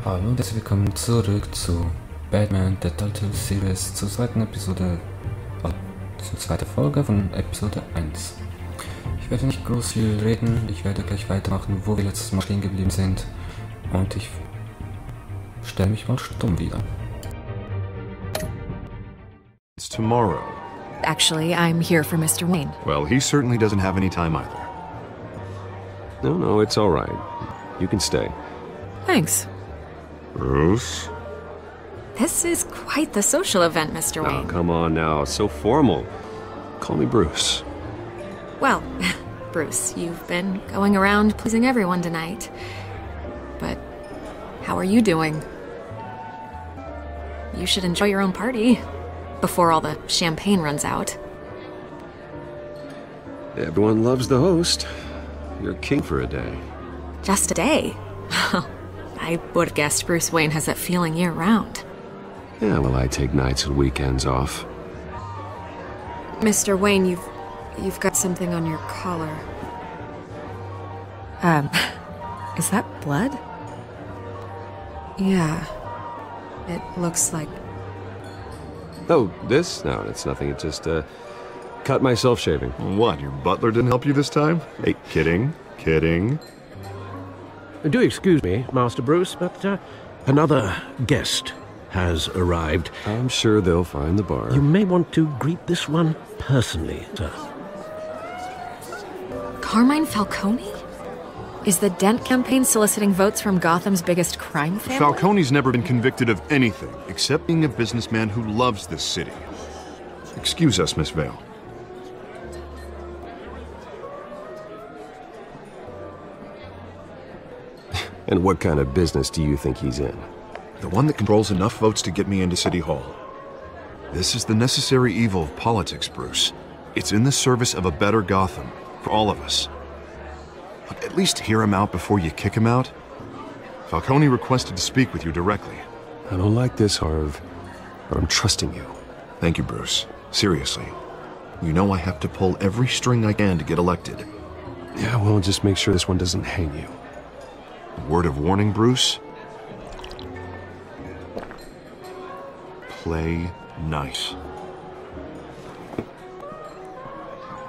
Hallo und herzlich willkommen zurück zu Batman, der Telltale Series, zur zweiten Episode, zur zweiten Folge von Episode 1. Ich werde nicht groß viel reden, ich werde gleich weitermachen, wo wir letztes Mal stehen geblieben sind, und ich stelle mich mal stumm wieder. It's tomorrow. Actually, I'm here for Mr. Wayne. Well, he certainly doesn't have any time either. No, it's all right. You can stay. Thanks. Bruce? This is quite the social event, Mr. Oh, Wayne. come on now. So formal. Call me Bruce. Well, Bruce, you've been going around pleasing everyone tonight. But how are you doing? You should enjoy your own party before all the champagne runs out. Everyone loves the host. You're king for a day. Just a day? I would have guessed Bruce Wayne has that feeling year-round. Yeah, well, I take nights and weekends off. Mr. Wayne, you've got something on your collar. Is that blood? Yeah. It looks like... Oh, this? No, it's nothing. It just, cut myself shaving. What, your butler didn't help you this time? Hey, kidding. Do excuse me, Master Bruce, but another guest has arrived. I'm sure they'll find the bar. You may want to greet this one personally, sir. Carmine Falcone? Is the Dent campaign soliciting votes from Gotham's biggest crime family? Falcone's never been convicted of anything except being a businessman who loves this city. Excuse us, Miss Vale. And what kind of business do you think he's in? The one that controls enough votes to get me into City Hall. This is the necessary evil of politics, Bruce. It's in the service of a better Gotham, for all of us. But at least hear him out before you kick him out. Falcone requested to speak with you directly. I don't like this, Harv, but I'm trusting you. Thank you, Bruce. Seriously. You know I have to pull every string I can to get elected. Yeah, well, just make sure this one doesn't hang you. Word of warning, Bruce? Play nice.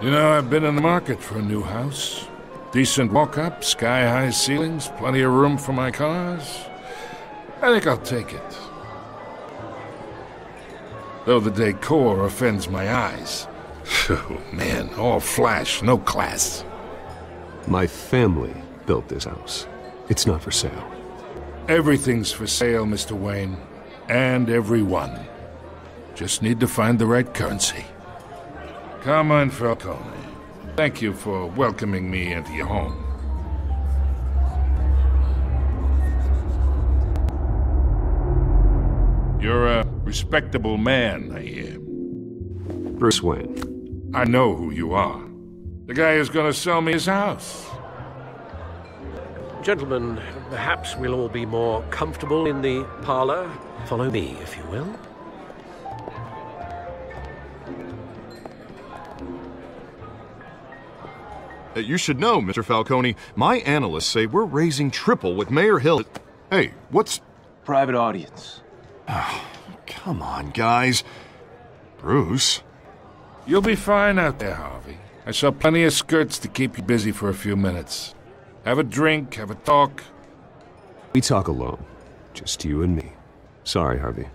You know, I've been in the market for a new house. Decent walk-up, sky-high ceilings, plenty of room for my cars. I think I'll take it. Though the decor offends my eyes. Oh, man, all flash, no class. My family built this house. It's not for sale. Everything's for sale, Mr. Wayne. And everyone. Just need to find the right currency. Carmine Falcone, thank you for welcoming me into your home. You're a respectable man, I hear. Bruce Wayne. I know who you are. The guy who's gonna sell me his house. Gentlemen, perhaps we'll all be more comfortable in the parlor. Follow me, if you will. You should know, Mr. Falcone, my analysts say we're raising triple with Mayor Hill. Hey, what's... Private audience. Oh, come on, guys. Bruce? You'll be fine out there, Harvey. I saw plenty of skirts to keep you busy for a few minutes. Have a drink, have a talk. We talk alone. Just you and me. Sorry, Harvey.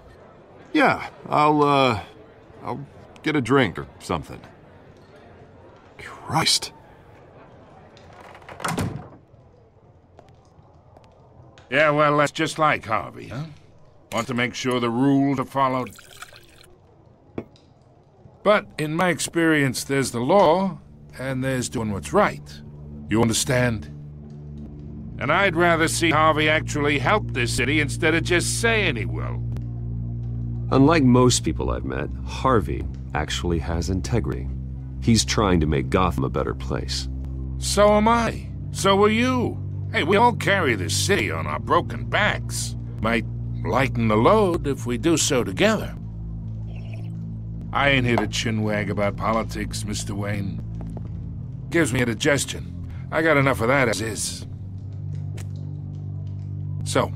Yeah, I'll get a drink or something. Christ. Yeah, well, that's just like Harvey, huh? Want to make sure the rules are followed. But in my experience, there's the law, and there's doing what's right. You understand? And I'd rather see Harvey actually help this city instead of just saying he will. Unlike most people I've met, Harvey actually has integrity. He's trying to make Gotham a better place. So am I. So are you. Hey, we all carry this city on our broken backs. Might lighten the load if we do so together. I ain't here to chinwag about politics, Mr. Wayne. Gives me indigestion. I got enough of that as is. So,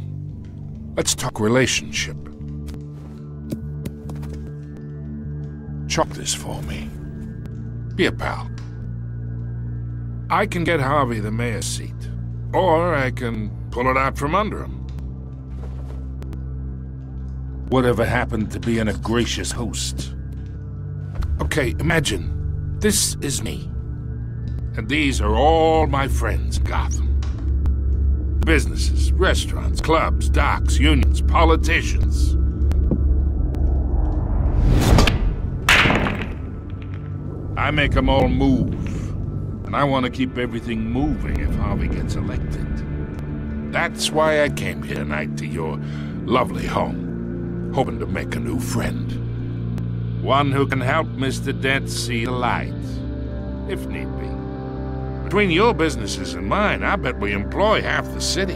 Let's talk relationship. Chalk this for me. Be a pal. I can get Harvey the mayor's seat, or I can pull it out from under him. Whatever happened to being a gracious host? Okay, imagine, this is me. And these are all my friends in Gotham. Businesses, restaurants, clubs, docks, unions, politicians. I make them all move. And I want to keep everything moving if Harvey gets elected. That's why I came here tonight to your lovely home, hoping to make a new friend. One who can help Mr. Dent see the light, if need be. Between your businesses and mine, I bet we employ half the city.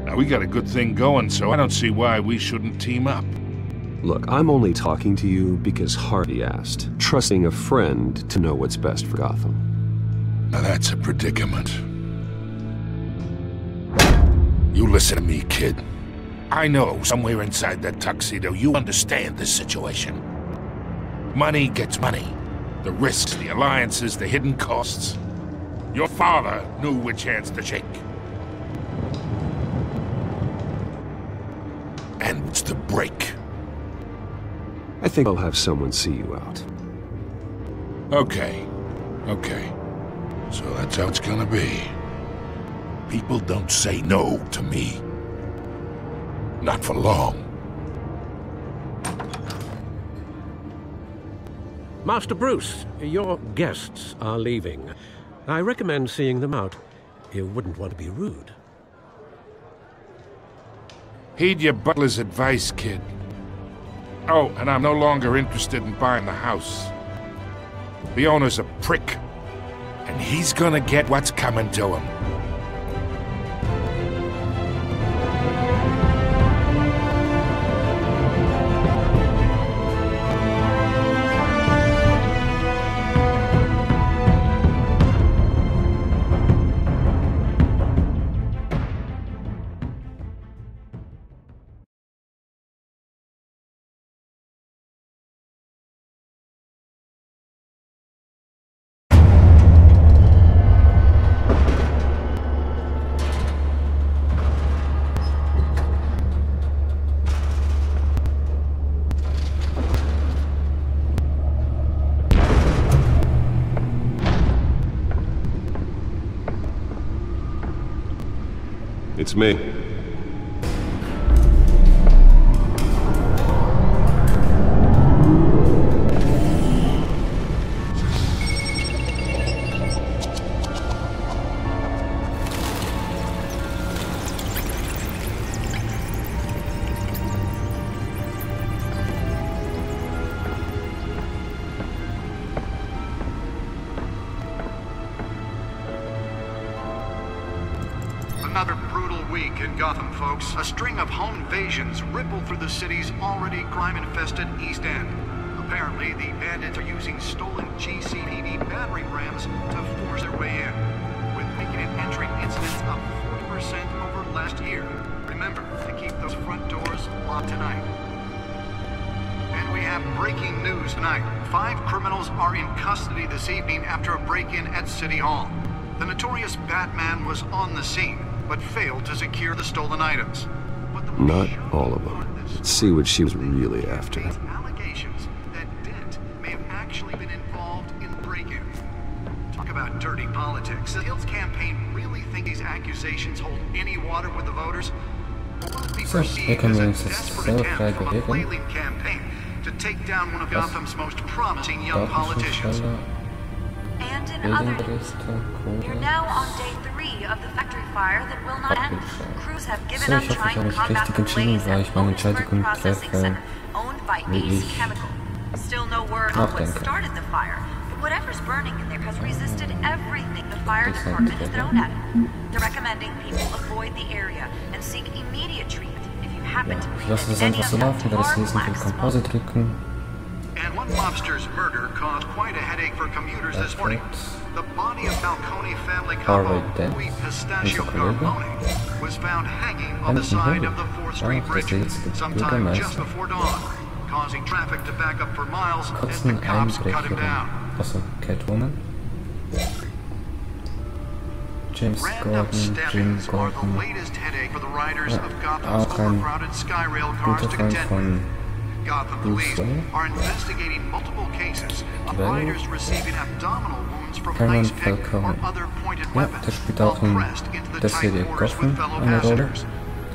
Now, we got a good thing going, so I don't see why we shouldn't team up. Look, I'm only talking to you because Harvey asked, trusting a friend to know what's best for Gotham. Now that's a predicament. You listen to me, kid. I know somewhere inside that tuxedo you understand this situation. Money gets money. The risks, the alliances, the hidden costs. Your father knew which hands to shake. And which to break. I think I'll have someone see you out. Okay. So that's how it's gonna be. People don't say no to me. Not for long. Master Bruce, your guests are leaving. I recommend seeing them out. You wouldn't want to be rude. Heed your butler's advice, kid. Oh, and I'm no longer interested in buying the house. The owner's a prick, and he's gonna get what's coming to him. It's me. Another brutal week in Gotham, folks. A string of home invasions ripple through the city's already crime-infested East End. Apparently, the bandits are using stolen GCPD battering rams to force their way in, with making and entering incidents up 40% over last year. Remember to keep those front doors locked tonight. And we have breaking news tonight. 5 criminals are in custody this evening after a break-in at City Hall. The notorious Batman was on the scene, but failed to secure the stolen items. Not all of them. Let's see what she was really after. Allegations that Dent may have actually been involved in the break-in. Talk about dirty politics. Does Hill's campaign really think these accusations hold any water with the voters? Or will it be perceived as a desperate attempt from a flailing campaign to take down one of Gotham's most promising young politicians? And in other news, we're now on day 3 of the factory fire that will not end. Crews have given up trying to combat the blaze at Williamsburg Processing Center, owned by AC Chemical. Still no word on what started the fire, but whatever's burning in there has resisted everything the fire department has thrown at it. They're recommending people avoid the area and seek immediate treatment if you happen to breathe any of the hard black smoke. And one mobster's murder caused quite a headache for commuters this morning. The body of Falcone family couple Louis Pistachio Garmone was found hanging on the side of the 4th Street Bridge sometime just before dawn, causing traffic to back up for miles as the cops cut him down. Also, Catwoman. James Random stabbings are the latest headache for the riders of Gotham's overcrowded Skyrail cars to contend with. Gotham police are investigating multiple cases of riders receiving abdominal wounds from ice pick or other pointed weapons while pressed into the tight quarters with fellow passengers.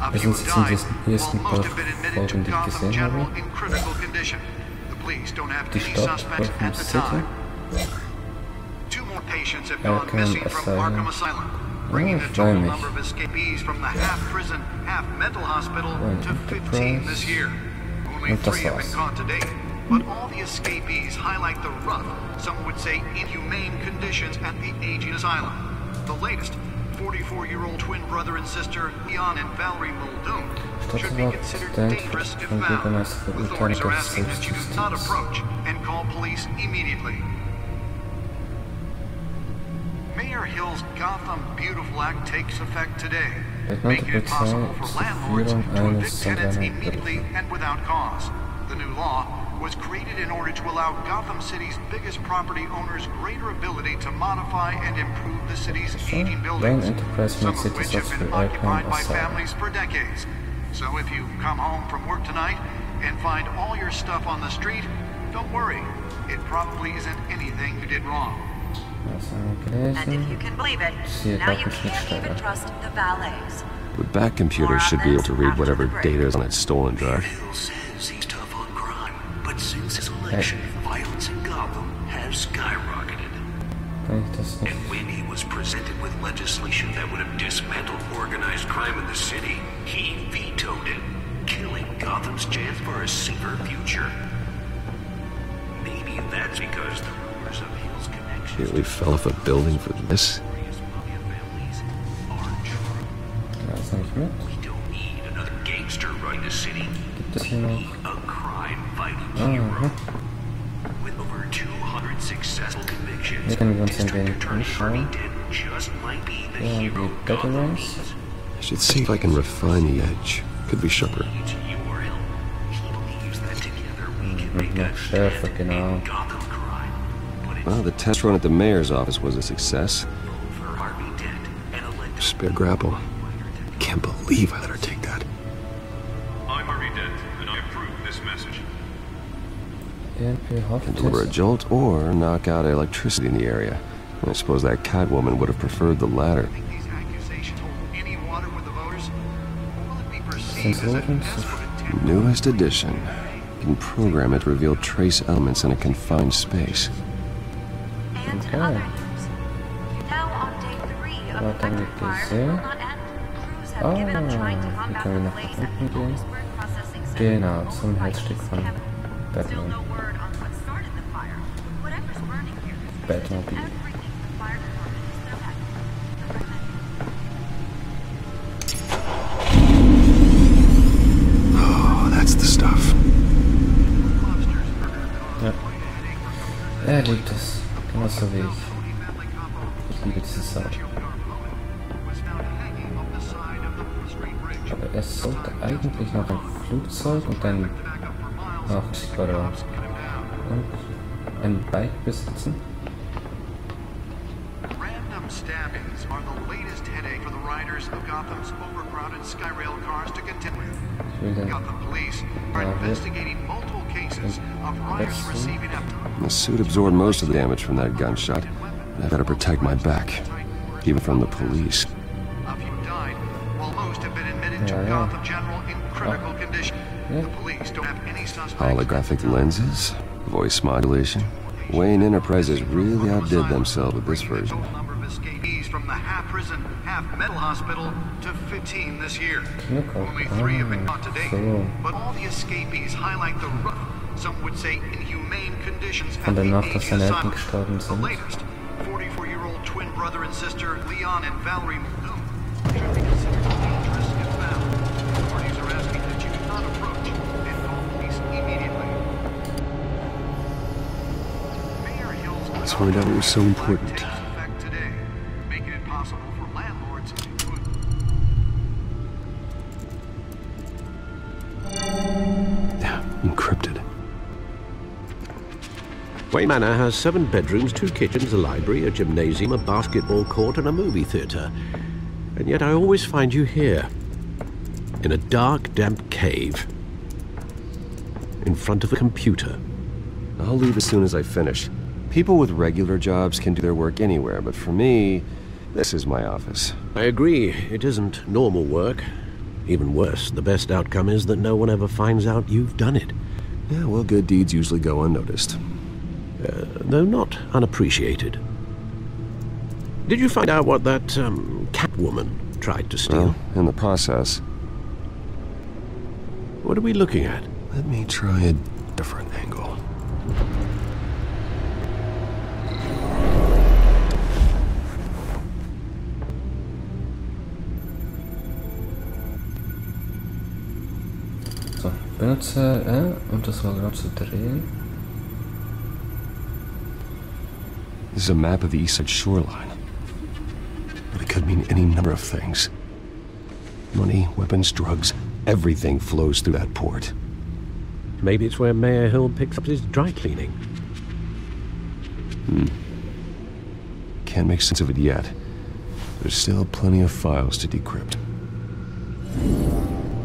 A few died, while most have been admitted to Gotham General in critical condition. The police don't have any suspects at the time. 2 more patients have gone missing from Arkham Asylum, bringing the total number of escapees from the half-prison, half-mental hospital to 15 this year. Only 3 have been caught to date, but all the escapees highlight the rough, some would say inhumane conditions at the aging asylum. The latest, 44-year-old twin brother and sister Leon and Valerie Muldoon, should be considered dangerous if found. Authorities are asking that you do not approach and call police immediately. Mayor Hill's Gotham Beautiful Act takes effect today, making it possible for landlords to evict tenants immediately and without cause. The new law was created in order to allow Gotham City's biggest property owners greater ability to modify and improve the city's aging buildings, some of which have been occupied by families for decades. So if you come home from work tonight and find all your stuff on the street, don't worry. It probably isn't anything you did wrong. And if you can believe it, now you can't even trust the valets. The back computer should be able to read whatever data is on its stolen drive. Hill says he's tough on crime, but since his election, violence in Gotham has skyrocketed. And when he was presented with legislation that would have dismantled organized crime in the city, he vetoed it, killing Gotham's chance for a safer future. Maybe that's because the rumors of Hill's connection Nearly fell off a building for this. We don't need another gangster running the city. We need a crime-fighting hero. With over 200 successful convictions, District Attorney Harvey Dent just might be the hero Gotham needs. I should see if I can refine the edge. Could be sharper. It's your help. He believes that together we can make a stand in Gotham crime. Well, the test run at the mayor's office was a success. For Harvey Dent and elect Spare grapple. Can't believe I let her take that. I'm Harvey Dent, and I approve this message. Can deliver a jolt or knock out electricity in the area. I suppose that Catwoman would have preferred the latter. Think these accusations hold any water with the voters? Or will it be perceived as a desperate attempt? Newest edition. You can program it to reveal trace elements in a confined space. And in other news, now on day 3 of the factory fire will not end. Crews have given up trying to combat the blaze at the Otisburg processing center. Genau, zum Herzstück von Still Batman. no word on what started the fire. Whatever's burning here is Batmobile. everything the fire department is their head. Oh, that's the stuff. Ja. Liebt es. Genauso wie ich. Ich liebe diese Sau. Aber es sollte eigentlich noch ein Flugzeug und ein und ein Bike besitzen. Random stabbings are the latest headache for the riders of Gotham's overcrowded Skyrail cars to contend with. Gotham police are investigating multiple cases of riders receiving The suit absorbed most of the damage from that gunshot. I better protect my back, even from the police. A few died, while most have been admitted to Gotham General in critical condition. The police don't have any suspects. Holographic lenses, voice modulation. Wayne Enterprises really outdid themselves with this version. Total number of escapees from the half-prison, half-mental hospital to 15 this year. Only 3 have been caught to date, but all the escapees highlight the rough, some would say inhumane conditions at the danach, dass aging seine Eltern asylum. gestorben The sind. latest, 44-year-old twin brother and sister Leon and Valerie Muldoon should be considered dangerous if found. Authorities are asking that you do not approach and call police immediately. find out what was so important. Today, making it possible for landlords to... Yeah, encrypted. Way Manor has 7 bedrooms, 2 kitchens, a library, a gymnasium, a basketball court, and a movie theatre. And yet I always find you here, in a dark, damp cave, in front of a computer. I'll leave as soon as I finish. People with regular jobs can do their work anywhere, but for me, this is my office. I agree, it isn't normal work. Even worse, the best outcome is that no one ever finds out you've done it. Yeah, well, good deeds usually go unnoticed. Though not unappreciated. Did you find out what that, Catwoman tried to steal? Well, in the process. What are we looking at? Let me try a different angle. So, benutze R, um das Hologramm zu drehen. This is a map of the east side shoreline. But it could mean any number of things. Money, weapons, drugs, everything flows through that port. Maybe it's where Mayor Hill picks up his dry cleaning. Can't make sense of it yet. There's still plenty of files to decrypt.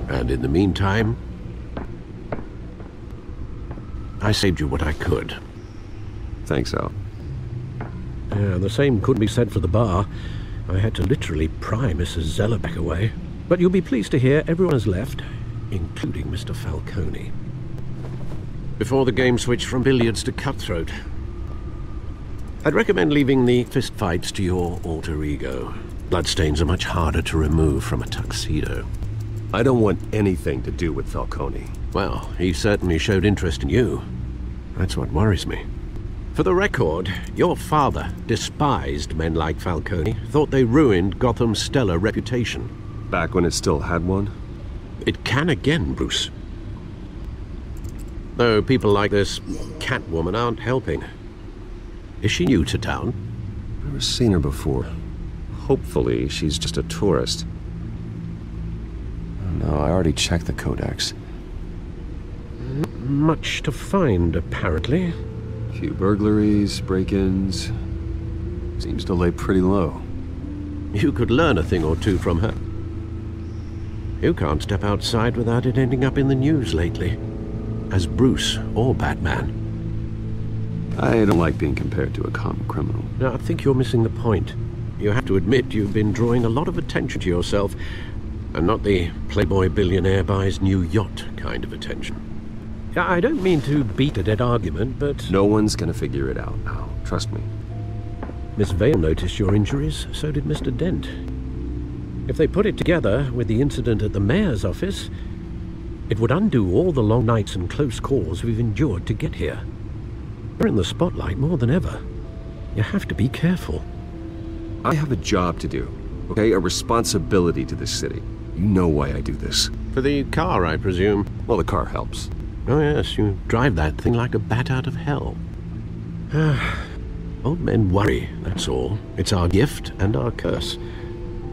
And in the meantime, I saved you what I could. Thanks, Al. The same couldn't be said for the bar. I had to literally pry Mrs. Zellerbeck away. But you'll be pleased to hear everyone has left, including Mr. Falcone. Before the game switched from billiards to cutthroat. I'd recommend leaving the fistfights to your alter ego. Bloodstains are much harder to remove from a tuxedo. I don't want anything to do with Falcone. Well, he certainly showed interest in you. That's what worries me. For the record, your father despised men like Falcone, thought they ruined Gotham's stellar reputation. Back when it still had one? It can again, Bruce. Though people like this Catwoman aren't helping. Is she new to town? Never seen her before. Hopefully, she's just a tourist. Oh, no, I already checked the codex. Not much to find, apparently. Few burglaries, break-ins. Seems to lay pretty low. You could learn a thing or two from her. You can't step outside without it ending up in the news lately. As Bruce or Batman. I don't like being compared to a common criminal. No, I think you're missing the point. You have to admit you've been drawing a lot of attention to yourself, and not the playboy billionaire buys new yacht kind of attention. I don't mean to beat a dead argument, but... No one's gonna figure it out now. Trust me. Miss Vale noticed your injuries, so did Mr. Dent. If they put it together with the incident at the mayor's office, it would undo all the long nights and close calls we've endured to get here. We're in the spotlight more than ever. You have to be careful. I have a job to do, okay? A responsibility to this city. You know why I do this. For the car, I presume? Well, the car helps. Oh yes, you drive that thing like a bat out of hell. Old men worry, that's all. It's our gift and our curse.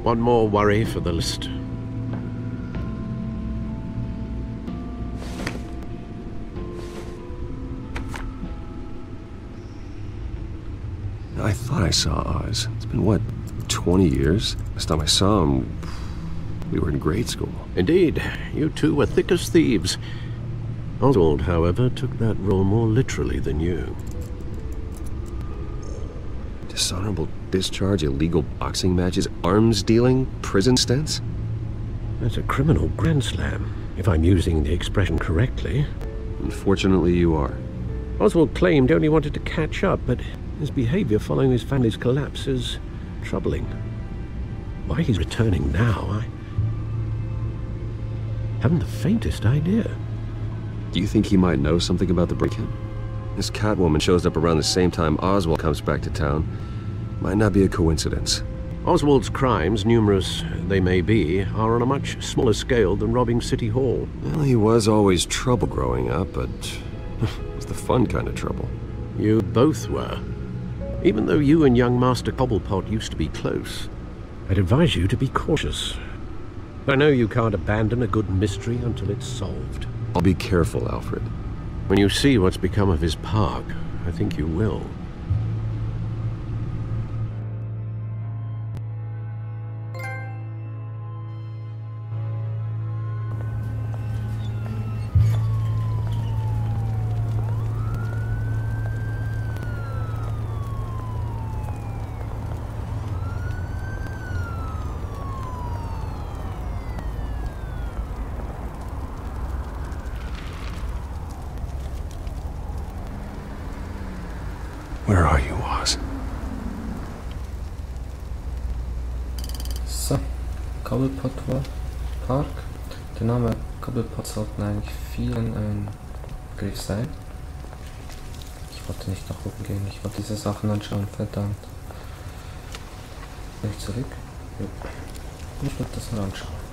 One more worry for the list. I thought I saw Oz. It's been, what, 20 years? Last time I saw him, we were in grade school. Indeed, you two were thick as thieves. Oswald, however, took that role more literally than you. Dishonorable discharge, illegal boxing matches, arms dealing, prison stints? That's a criminal grand slam, if I'm using the expression correctly. Unfortunately, you are. Oswald claimed he only wanted to catch up, but his behavior following his family's collapse is troubling. Why he's returning now, I haven't the faintest idea. Do you think he might know something about the break-in? This Catwoman shows up around the same time Oswald comes back to town. Might not be a coincidence. Oswald's crimes, numerous they may be, are on a much smaller scale than robbing City Hall. Well, he was always trouble growing up, but it was the fun kind of trouble. You both were. Even though you and young Master Cobblepot used to be close, I'd advise you to be cautious. I know you can't abandon a good mystery until it's solved. I'll be careful, Alfred. When you see what's become of his park, I think you will. Where are you, Oz? So, Cobblepot Park. Der Name Cobblepot sollte eigentlich vielen ein Begriff sein. Ich wollte nicht nach oben gehen, ich wollte diese Sachen anschauen, verdammt. Bin ich zurück? Ja. Ich wollte das nur anschauen.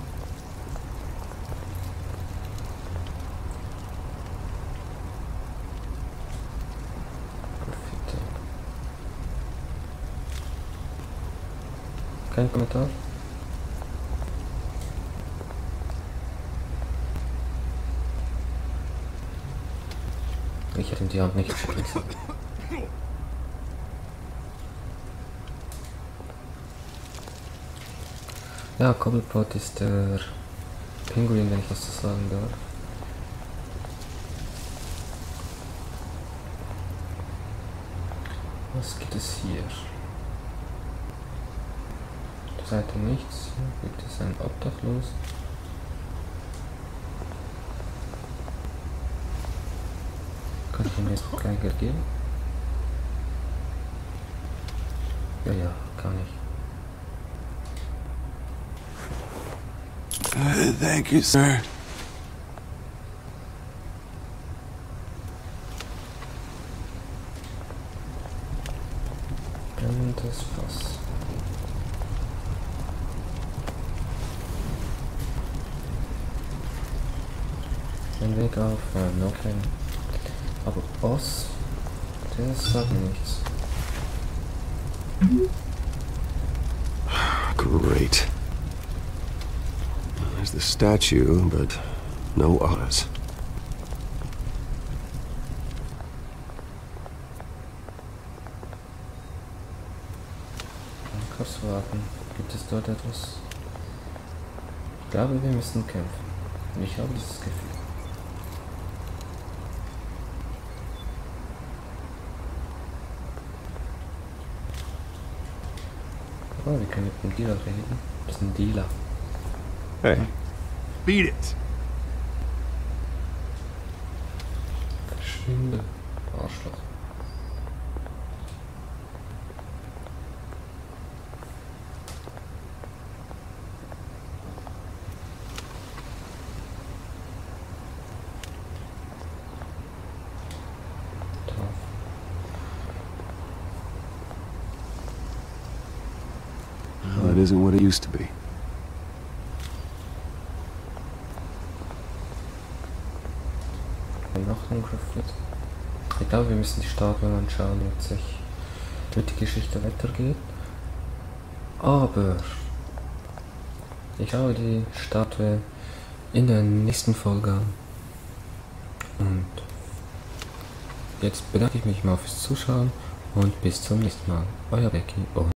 Kein Kommentar? Ich hätte ihm die Hand nicht schütteln sollen. Ja, Cobblepot ist der Pinguin, wenn ich das so sagen darf. Was gibt es hier? Seite nichts. Hier gibt es einen Obdachlos. Kann ich ihm jetzt kein Geld geben? Ja, kann ich. Thank you, sir. Brennendes Fass. Ein Weg auf, okay. Aber Boss, der sagt nichts. Great. There's the statue, but no Oz. Kaufswagen. Gibt es dort etwas? Ich glaube, wir müssen kämpfen. Ich habe dieses Gefühl. Oh, wir können mit dem Dealer reden. Das ist ein Dealer. Hey. Beat it. Verschwinde, Arschloch. Well, it isn't what it used to be. Noch ein Graffiti. Ich glaube, wir müssen die Statuen anschauen, wie die Geschichte weitergeht. Aber ich schaue die Statue in der nächsten Folge an. Und jetzt bedanke ich mich mal fürs Zuschauen und bis zum nächsten Mal. Euer Becky und